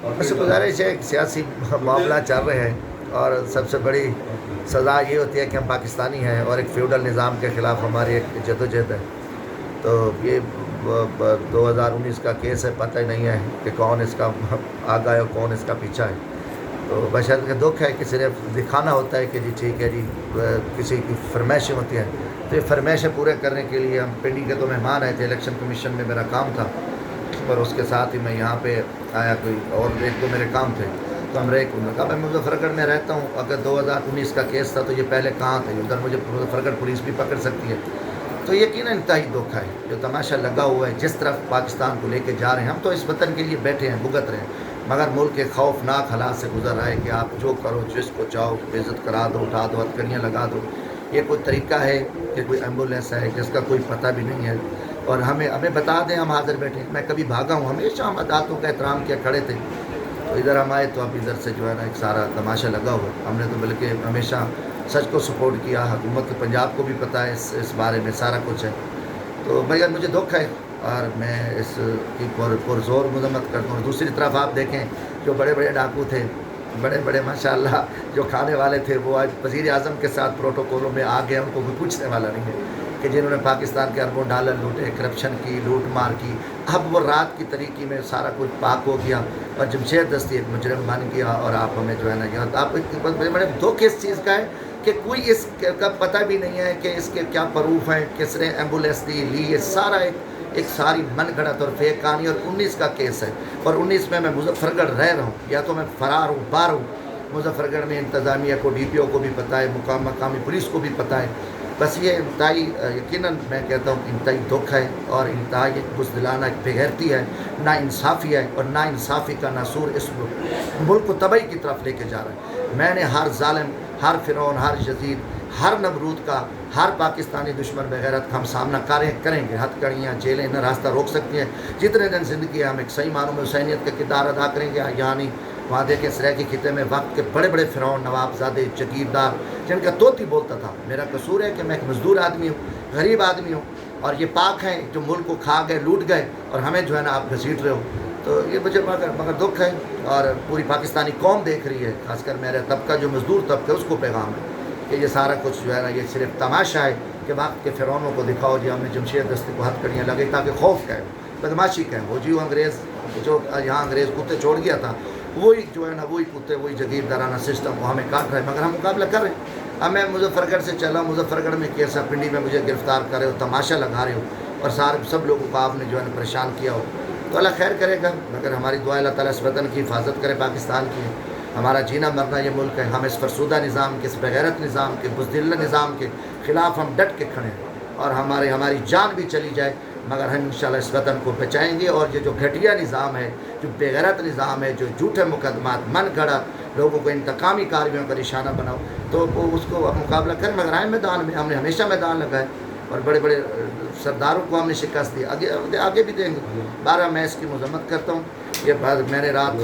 بس گزارش ہے کہ سیاسی معاملہ چل رہے ہیں اور سب سے بڑی سزا یہ ہوتی ہے کہ ہم پاکستانی ہیں اور ایک فیوڈل نظام کے خلاف ہماری ایک جدوجہد ہے. تو یہ 2019 کا کیس ہے، پتہ ہی نہیں ہے کہ کون اس کا آگا ہے اور کون اس کا پیچھا ہے. تو بشرط کہ دکھ ہے کہ صرف دکھانا ہوتا ہے کہ جی ٹھیک ہے جی کسی کی فرمائشیں ہوتی ہیں. تو یہ فرمائشیں پورے کرنے کے لیے ہم پنڈی کے تو مہمان آئے تھے، الیکشن کمیشن میں میرا کام تھا اور اس کے ساتھ ہی میں یہاں پہ آیا، کوئی اور ایک دو میرے کام تھے. تو ہم رہے نے کہا میں مظفر گڑھ میں رہتا ہوں، اگر 2019 کا کیس تھا تو یہ پہلے کہاں تھے، ادھر مجھے مظفر گڑھ پولیس بھی پکڑ سکتی ہے. تو یقیناً انتہائی دکھ ہے جو تماشا لگا ہوا ہے جس طرف پاکستان کو لے کے جا رہے ہیں. ہم تو اس وطن کے لیے بیٹھے ہیں، بھگت رہے ہیں، مگر ملک کے خوفناک حالات سے گزر رہا ہے کہ آپ جو کرو، جس کو چاہو بے عزت کرا دو، اٹھا دو، ہتھکڑیاں لگا دو. یہ کوئی طریقہ ہے کہ کوئی ایمبولینس ہے جس کا کوئی پتہ بھی نہیں ہے اور ہمیں بتا دیں ہم حاضر بیٹھے. میں کبھی بھاگا ہوں، ہمیشہ ہم عدالتوں کا احترام کیا کھڑے تھے. تو ادھر ہم آئے تو اب ادھر سے جو ہے نا ایک سارا تماشا لگا ہوا. ہم نے تو بلکہ ہمیشہ سچ کو سپورٹ کیا، حکومت پنجاب کو بھی پتہ ہے اس بارے میں سارا کچھ ہے. تو بھائی مجھے دکھ ہے اور میں اس کی پرزور مذمت کرتا ہوں. دوسری طرف آپ دیکھیں جو بڑے بڑے ڈاکو تھے، بڑے بڑے ماشاءاللہ جو کھانے والے تھے، وہ آج وزیر اعظم کے ساتھ پروٹوکولوں میں آ گئے. ان کو کوئی پوچھنے والا نہیں ہے کہ جنہوں نے پاکستان کے اربوں ڈالر لوٹے، کرپشن کی، لوٹ مار کی. اب وہ رات کی طریقے میں سارا کچھ پاک ہو گیا اور جمشید دستی ایک مجرم بن گیا. اور آپ ہمیں جو ہے نا یہاں آپ بڑے دکھ اس چیز کا ہے کہ کوئی اس کا پتہ بھی نہیں ہے کہ اس کے کیا پروف ہیں، کس نے ایمبولینس دی لی. یہ سارا ایک ساری من گھڑت اور فیک کہانی. اور 19 کا کیس ہے اور 19 میں مظفر گڑھ رہ رہا ہوں، یا تو میں فرار ہوں، باہر ہوں. مظفر گڑھ میں انتظامیہ کو، ڈی پی او کو بھی پتہ ہے، مقامی پولیس کو بھی پتہ ہے. بس یہ انتہائی یقیناً میں کہتا ہوں انتہائی دکھ ہے اور انتہائی بزدلانہ ایک بےغیرتی ہے، نا انصافی ہے. اور نا انصافی کا ناسور اس ملک کو تباہی کی طرف لے کے جا رہا ہے. میں نے ہر ظالم، ہر فرعون، ہر یزید، ہر نمرود کا، ہر پاکستانی دشمن بغیرت کا ہم سامنا کریں گے. ہتھ کڑیاں، جیلیں نہ راستہ روک سکتی ہیں. جتنے دن زندگی ہے ہم ایک صحیح معنوں میں حسینیت کا کردار ادا کریں گے. یعنی وہاں دیکھیں سریکی خطے میں وقت کے بڑے بڑے فرعون، نواب زادے، جگیردار، جن کا طوطی بولتا تھا. میرا قصور ہے کہ میں ایک مزدور آدمی ہوں، غریب آدمی ہوں، اور یہ پاک ہیں جو ملک کو کھا گئے، لوٹ گئے، اور ہمیں جو ہے نا آپ گھسیٹ رہے ہو. تو یہ مجھے مگر دکھ ہے اور پوری پاکستانی قوم دیکھ رہی ہے، خاص کر میرا طبقہ جو مزدور طبقہ ہے اس کو پیغام ہے کہ یہ سارا کچھ جو ہے نا یہ صرف تماشا ہے کہ وقت کے فرعونوں کو دکھاؤ جی ہم نے جمشید دستی کو ہتھ کڑیاں لگائی تاکہ خوف کہیں، بدماشی کہیں. وہ جی وہ انگریز جو یہاں انگریز کتے چھوڑ گیا تھا، وہی جو ہے نا وہی کتے، وہی جگیردارانہ سسٹم وہ ہمیں کاٹ رہے ہیں، مگر ہم مقابلہ کر رہے ہیں. اب میں مظفر گڑھ سے چلا، مظفر گڑھ میں کیسا پنڈی میں مجھے گرفتار کر رہے ہو، تماشا لگا رہے ہو اور سب لوگوں کو آپ نے جو ہے نا پریشان کیا ہو. تو اللہ خیر کرے گا، مگر ہماری دعا اللہ تعالیٰ اس وطن کی حفاظت کرے، پاکستان کی. ہمارا جینا مرنا یہ ملک ہے. ہم اس فرسودہ نظام کے، اس بغیرت نظام کے، بزدل نظام کے خلاف ہم ڈٹ کے کھڑے ہیں. اور ہماری جان بھی چلی جائے مگر ہم انشاءاللہ اس وطن کو بچائیں گے. اور یہ جو گھٹیا نظام ہے، جو بغیرت نظام ہے، جو جھوٹے مقدمات، من گھڑا لوگوں کو انتقامی کاروائیوں کا نشانہ بناؤ، تو اس کو مقابلہ کریں. مگر آئے میدان میں، ہم نے ہمیشہ میدان لگائے اور بڑے بڑے سرداروں کو ہم نے شکست دی، آگے بھی دیں گے. 12 میں اس کی مذمت کرتا ہوں. یہ بات میں نے رات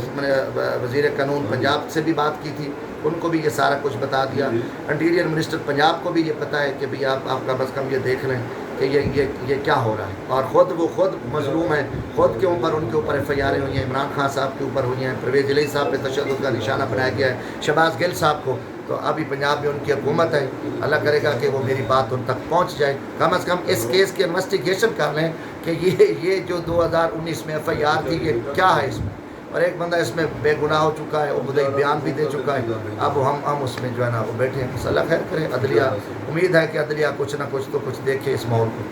وزیر قانون پنجاب سے بھی بات کی تھی، ان کو بھی یہ سارا کچھ بتا دیا. انٹیریئر منسٹر پنجاب کو بھی یہ پتہ ہے کہ بھئی آپ کا بس کم یہ دیکھ لیں کہ یہ کیا ہو رہا ہے. اور وہ خود مظلوم ہے، خود کے اوپر ان کے اوپر ایف آئی آریں ہوئی ہیں، عمران خان صاحب کے اوپر ہوئی ہیں، پرویز الہی صاحب پہ تشدد کا نشانہ بنایا گیا ہے، شہباز گل صاحب کو. تو ابھی پنجاب میں ان کی حکومت ہے، اللہ کرے گا کہ وہ میری بات ان تک پہنچ جائے. کم از کم اس کیس کی انویسٹیگیشن کر لیں کہ یہ جو 2019 میں ایف آئی آر تھی یہ کیا ہے اس میں. اور ایک بندہ اس میں بے گناہ ہو چکا ہے، وہ مدعی بیان بھی دے چکا ہے. اب ہم اس میں جو ہے نا وہ بیٹھے ہیں. اللہ خیر کرے. عدلیہ، امید ہے کہ عدلیہ کچھ نہ کچھ تو کچھ دیکھے اس ماحول کو.